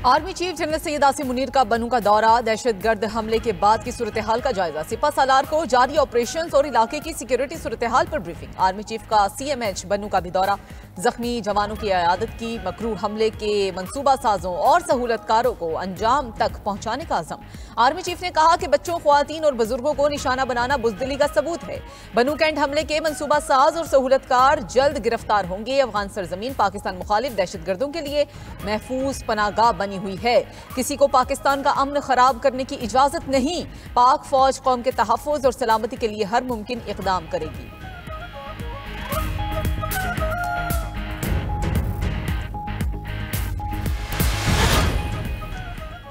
Army chief general Syed Asim Munir का बनू का दौरा, दहशतगर्द हमले के बाद की सूरत हाल का जायजा, सिपा सालार को जारी ऑपरेशन और इलाके की सिक्योरिटी सूरत हाल पर ब्रीफिंग। आर्मी चीफ का CMH बनू का भी दौरा, जख्मी जवानों की इयादत की, मकरूर हमले के मंसूबा साजों और सहूलतकारों को अंजाम तक पहुंचाने का अज़म। आर्मी चीफ ने कहा कि बच्चों, ख्वातीन और बुजुर्गों को निशाना बनाना बुज़दिली का सबूत है। बनू कैंट हमले के मंसूबा साज और सहूलतकार जल्द गिरफ्तार होंगे। अफगान सरजमीन पाकिस्तान मुखालिफ दहशतगर्दों के लिए महफूज पनाहगाह बनी हुई है। किसी को पाकिस्तान का अमन खराब करने की इजाजत नहीं। पाक फौज कौम के तहफ़्फ़ुज़ और सलामती के लिए हर मुमकिन इक़दाम करेगी।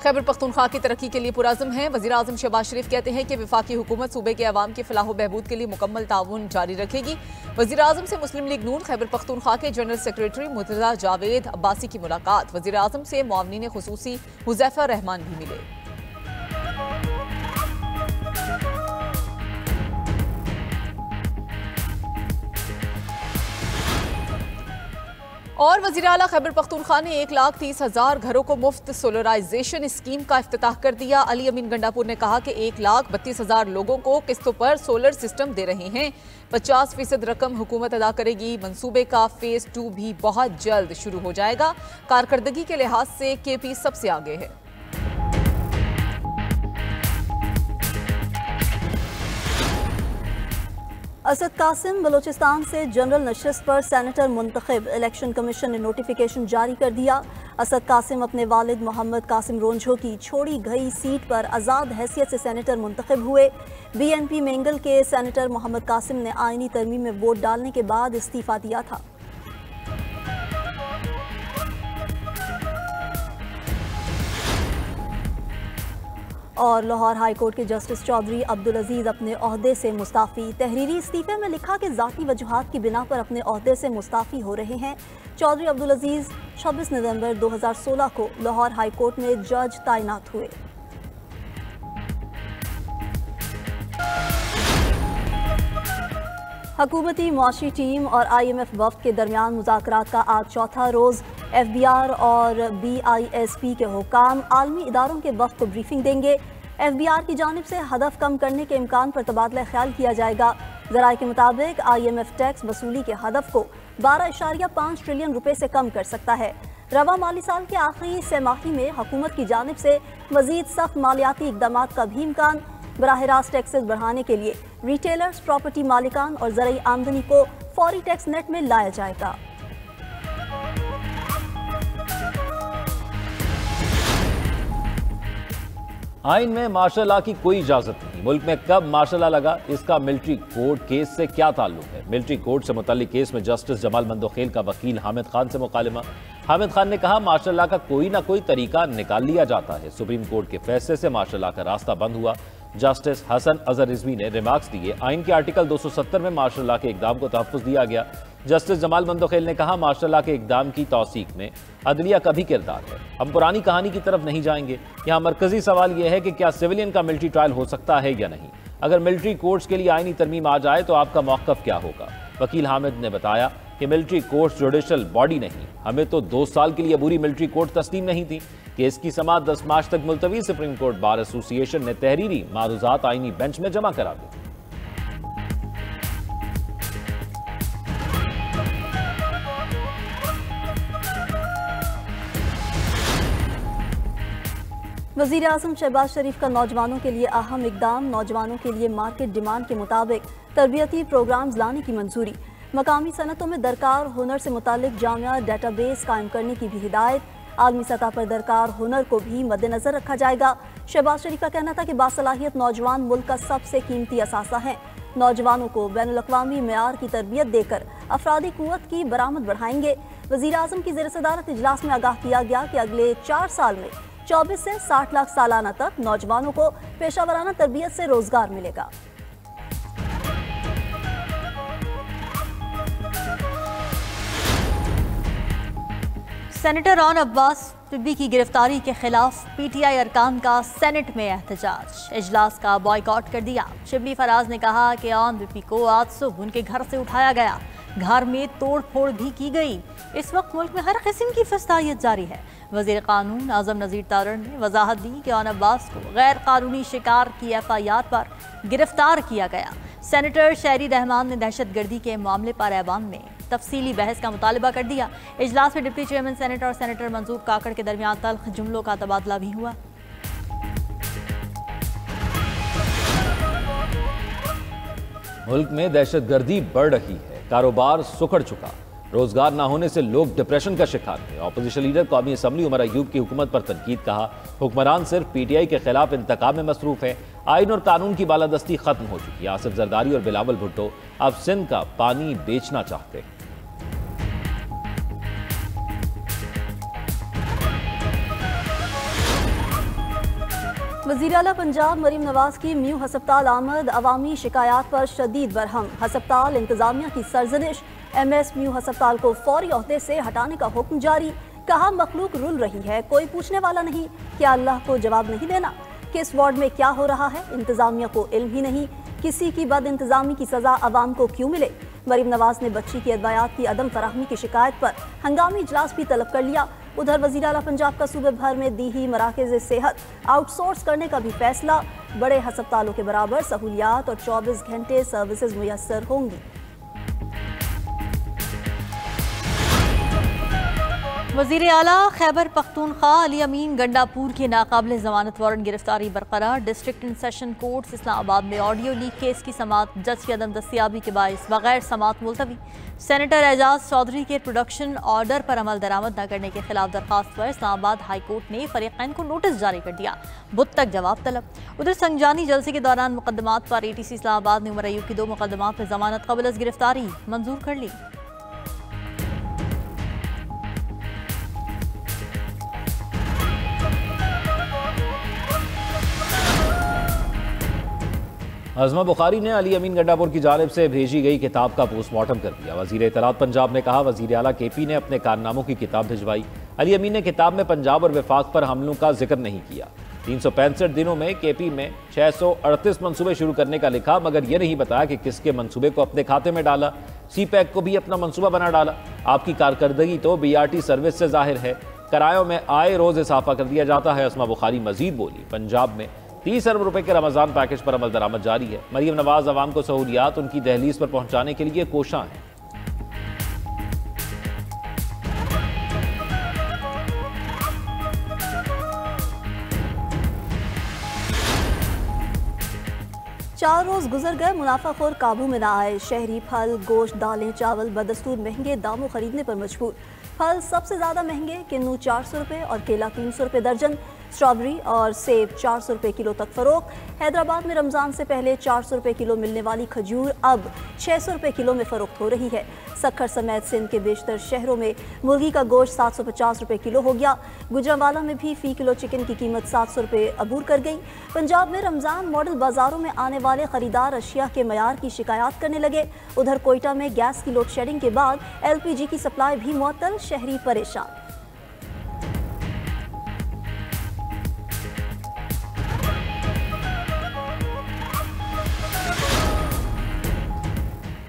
खैबर पख्तूनख्वा की तरक्की के लिए पुरअज़्म है। वज़ीर आज़म शहबाज शरीफ कहते हैं कि वफाकी हुकूमत सूबे के अवाम की फलाह बहबूद के लिए मुकम्मल ताउन जारी रखेगी। वज़ीर आज़म से मुस्लिम लीग नून खैबर पख्तूनख्वा के जनरल सेक्रेटरी मुर्तज़ा जावेद अब्बासी की मुलाकात। वज़ीर आज़म से मुआवनीन खुसूसी हुज़ैफा रहमान भी मिले। और वज़ीर आला खैबर पख्तूनख्वा ने 1,30,000 घरों को मुफ्त सोलराइजेशन स्कीम का इफ्तिताह कर दिया। अली अमीन गंडापुर ने कहा कि 1,32,000 लोगों को किस्तों पर सोलर सिस्टम दे रहे हैं। 50% रकम हुकूमत अदा करेगी। मंसूबे का फेज 2 भी बहुत जल्द शुरू हो जाएगा। कारकर्दगी के लिहाज से KP सबसे आगे है। असद कासिम बलोचिस्तान से जनरल नशिस्त पर सेनेटर मुंतखब, इलेक्शन कमीशन ने नोटिफिकेशन जारी कर दिया। असद कासिम अपने वालिद मोहम्मद कासिम रोंझो की छोड़ी गई सीट पर आज़ाद हैसियत से सेनेटर मुंतखब हुए। BNP मेंगल के सेनेटर मोहम्मद कासिम ने आईनी तरमीम में वोट डालने के बाद इस्तीफा दिया था। और लाहौर हाई कोर्ट के जस्टिस चौधरी अब्दुल अजीज अपने ओहदे से मुस्ताफ़ी। तहरीरी इस्तीफे में लिखा कि ज़ाती वजूहात की बिना पर अपने ओहदे से मुस्ताफ़ी हो रहे हैं। चौधरी अब्दुल अजीज 26 नवंबर 2016 को लाहौर हाई कोर्ट में जज तैनात हुए। हुकूमती मुआशी टीम और IMF वफ़द के दरमियान मुज़ाकरात का आज चौथा रोज़। FBR और BISP के हुकाम आलमी इदारों के वफ़द को ब्रीफिंग देंगे। FBR की जानिब से हदफ कम करने के इम्कान पर तबादला ख्याल किया जाएगा। ज़राए के मुताबिक IMF टैक्स वसूली के हदफ को 12.5 ट्रिलियन रुपए से कम कर सकता है। रवा माली साल के आखिरी सहमाही में हुकूमत की जानिब से मज़ीद सख्त मालियाती इक़दाम का भी इम्कान। बराह रास्त टैक्सेस बढ़ाने के लिए रिटेलर्स, प्रॉपर्टी मालिकान और ज़राई आमदनी को फौरी टैक्स नेट में लाया जाएगा। आइन में मार्शल लॉ की कोई इजाजत नहीं। मुल्क में कब मार्शल लॉ लगा, इसका मिलिट्री कोड केस से क्या ताल्लुक है? मिलिट्री कोड से मुतल्लिक केस में जस्टिस जमाल मंदोखेल का वकील हामिद खान से मुकालमा। हामिद खान ने कहा मार्शल लॉ का कोई ना कोई तरीका निकाल लिया जाता है। सुप्रीम कोर्ट के फैसले से मार्शल लॉ का रास्ता बंद हुआ। जस्टिस हसन अजहर रिजवी ने रिमार्क्स दिए, आइन के आर्टिकल 270 में मार्शल लॉ के इकदाम को तहफ़्फ़ुज़ दिया गया। जस्टिस जमाल मंदोखेल ने कहा मार्शल लॉ के इकदाम की तौसीक में अदलिया का भी किरदार है। हम पुरानी कहानी की तरफ नहीं जाएंगे। यहाँ मरकजी सवाल यह है कि क्या सिविलियन का मिलिट्री ट्रायल हो सकता है या नहीं। अगर मिलिट्री कोर्ट्स के लिए आइनी तरमीम आ जाए तो आपका मौक़िफ़ क्या होगा? वकील हामिद ने बताया कि मिलिट्री कोर्ट्स जुडिशल बॉडी नहीं, हमें तो 2 साल के लिए अबूरी मिलिट्री कोर्ट तस्लीम नहीं थी। केस की समाअत 10 मार्च तक मुलतवी। सुप्रीम कोर्ट बार एसोसिएशन ने तहरीरी मारूजात आइनी बेंच में जमा करा दी। वज़ीर आज़म शहबाज शरीफ का नौजवानों के लिए अहम इकदाम। नौजवानों के लिए मार्केट डिमांड के मुताबिक तरबियती प्रोग्राम्स लाने की मंजूरी। मकामी सनतों में दरकार हुनर से मुतालिक जामिया डेटाबेस कायम करने की भी हिदायत। आलमी सतह पर दरकार हुनर को भी मद्देनजर रखा जाएगा। शहबाज शरीफ का कहना था कि बासलाहियत नौजवान मुल्क का सबसे कीमती असासा है। नौजवानों को बैनुल-अक़वामी मेयार की तरबियत देकर अफरादी कुव्वत की बरामद बढ़ाएंगे। वज़ीर आज़म की ज़ेर सदारत इजलास में आगाह किया गया कि अगले 4 साल में 24 से 60 लाख सालाना तक नौजवानों को पेशावराना तरबियत से रोजगार मिलेगा। सेनेटर रॉन अब्बास टिब्बी की गिरफ्तारी के खिलाफ PTI अरकान का सेनेट में एहतजाज। इजलास का बॉयकॉट कर दिया। शिबली फराज ने कहा कि ऑन VP को आज सुबह उनके घर से उठाया गया, घर में तोड़ फोड़ भी की गई। इस वक्त मुल्क में हर किस्म की फसादियत जारी है। वज़ीर कानून आज़म नज़ीर तारड़ ने वजाहत दी कि ऑन अब्बास को गैर कानूनी शिकार की FIR पर गिरफ्तार किया गया। सेनेटर शहरी रहमान ने दहशत गर्दी के मामले पर ऐवान में तफसीली बहस का मुतालबा कर दिया। इजलास में डिप्टी चेयरमैन सेनेटर और सेनेटर मंसूर काकड़ के दरमियान तल्ख जुमलों का तबादला भी हुआ। मुल्क में दहशत गर्दी बढ़ रही है, कारोबार सुखड़ चुका, रोजगार ना होने से लोग डिप्रेशन का शिकार हैं। ऑपोजिशन लीडर कौमी असम्बली उमर अयूब की हुकूमत पर तनकीद, कहा हुक्मरान सिर्फ PTI के खिलाफ इंतकाम में मसरूफ है, आइन और कानून की बालादस्ती खत्म हो चुकी है। आसिफ जरदारी और बिलावल भुट्टो अब सिंध का पानी बेचना चाहते हैं। वज़ीर आला पंजाब मरीम नवाज की म्यू हस्पताल आमद अवामी शिकायत पर शदीद बरहम। हस्पताल इंतजामिया की सरजनिश, MS म्यू हस्पताल को फौरी ओहदे से हटाने का हुक्म जारी। कहा मखलूक रुल रही है, कोई पूछने वाला नहीं, क्या अल्लाह को जवाब नहीं देना? किस वार्ड में क्या हो रहा है इंतजामिया को इल्म ही नहीं। किसी की बद इंतजामी की सजा अवाम को क्यों मिले? मरीम नवाज ने बच्ची की अदवायात की अदम फराहमी की शिकायत पर हंगामी इजलास भी तलब कर लिया। उधर वज़ीर आला पंजाब का सूबे भर में दीही मराकज़ सेहत आउटसोर्स करने का भी फैसला। बड़े हस्पतालों के बराबर सहूलियात और 24 घंटे सर्विसेज मुयस्सर होंगी। वज़ीर आला खैबर पख्तूनख्वा अली अमीन गंडापुर के नाकाबिल जमानत वारंट गिरफ्तारी बरकरार। District and session courts Islamabad में ऑडियो लीक केस की समात जज की अदम दस्तियाबी के बायस बगैर समात मुलतवी। सेनेटर एजाज चौधरी के प्रोडक्शन ऑर्डर पर अमल दरामद न करने के खिलाफ दरखास्त पर इस्लामाबाद हाई कोर्ट ने फरीकैन को नोटिस जारी कर दिया, बुध तक जवाब तलब। उधर संजानी जलसे के दौरान मुकदमात पर ATC इस्लामाबाद ने उमर अयूब की 2 मुकदमात में जमानत कबल अज गिरफ्तारी मंजूर कर ली। अज़मा बुखारी ने अली अमीन गंडापुर की जानिब से भेजी गई किताब का पोस्टमार्टम कर दिया। वज़ीर इत्तलात पंजाब ने कहा वज़ीर आला KP ने अपने कारनामों की किताब भिजवाई। अली अमीन ने किताब में पंजाब और वफाक पर हमलों का जिक्र नहीं किया। 365 दिनों में KP में 638 मनसूबे शुरू करने का लिखा, मगर यह नहीं बताया कि किसके मनसूबे को अपने खाते में डाला। CPEC को भी अपना मनसूबा बना डाला। आपकी कारकर्दगी तो BRT सर्विस से जाहिर है। किरायों में आए रोज इजाफा कर दिया जाता है। अज़मा बुखारी मजीद बोली पंजाब में 30 अरब रुपए के रमजान पैकेज पर अमल दरामद जारी है। मरीम नवाज अवाम को सहूलियात उनकी दहलीज पर पहुंचाने के लिए कोशां हैं। चार रोज गुजर गए, मुनाफाखोर काबू में ना आए। शहरी फल, गोश्त, दालें, चावल बदस्तूर महंगे दामों खरीदने पर मजबूर। फल सबसे ज्यादा महंगे, किन्नू 400 रुपए और केला 300 रुपए दर्जन। स्ट्रॉबेरी और सेब 400 रुपए किलो तक फरोख्त। हैदराबाद में रमजान से पहले 400 रुपए किलो मिलने वाली खजूर अब 600 रुपए किलो में फरोख्त हो रही है। सक्खर समेत सिंध के बेशतर शहरों में मुर्गी का गोश्त 750 रुपए किलो हो गया। गुजरांवाला में भी फी किलो चिकन की कीमत 700 रुपए अबूर कर गई। पंजाब में रमजान मॉडल बाजारों में आने वाले खरीदार अशिया के मयार की शिकायत करने लगे। उधर कोयटा में गैस की लोड शेडिंग के बाद LPG की सप्लाई भी मुअत्तल, शहरी परेशान।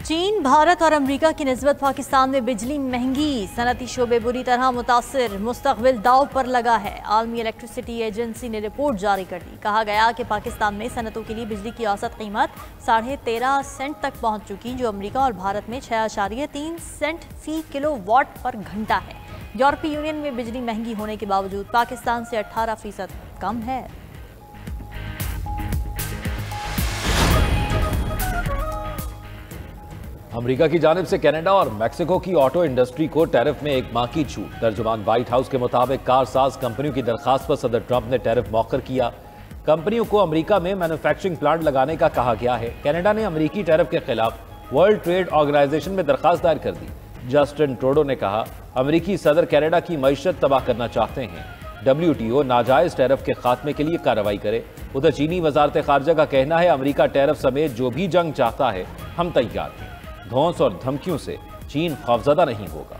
चीन, भारत और अमेरिका की निस्बत पाकिस्तान में बिजली महंगी, सनती शोबे बुरी तरह मुतासिर, मुस्तकबिल दाव पर लगा है। आलमी इलेक्ट्रिसिटी एजेंसी ने रिपोर्ट जारी कर दी। कहा गया कि पाकिस्तान में सनतों के लिए बिजली की औसत कीमत 13.5 सेंट तक पहुंच चुकी, जो अमेरिका और भारत में 6.3 सेंट फी किलो वाट पर घंटा है। यूरोपीय यूनियन में बिजली महंगी होने के बावजूद पाकिस्तान से 18% कम है। अमेरिका की जानिब से कनाडा और मैक्सिको की ऑटो इंडस्ट्री को टैरिफ में 1 माह की छूट। तर्जुमान व्हाइट हाउस के मुताबिक कारसाज कंपनियों की दरखास्त पर सदर ट्रंप ने टैरिफ मौखर किया। कंपनियों को अमेरिका में मैन्युफैक्चरिंग प्लांट लगाने का कहा गया है। कनाडा ने अमेरिकी टैरिफ के खिलाफ वर्ल्ड ट्रेड ऑर्गेनाइजेशन में दरखास्त दायर कर दी। जस्टिन ट्रूडो ने कहा अमेरिकी सदर कनाडा की मईशत तबाह करना चाहते हैं। WTO नाजायज टैरिफ के खात्मे के लिए कार्रवाई करे। उधर चीनी वजारत खारजा का कहना है अमेरिका टैरिफ समेत जो भी जंग चाहता है हम तैयार हैं। धौंस और धमकियों से चीन खौफजदा नहीं होगा।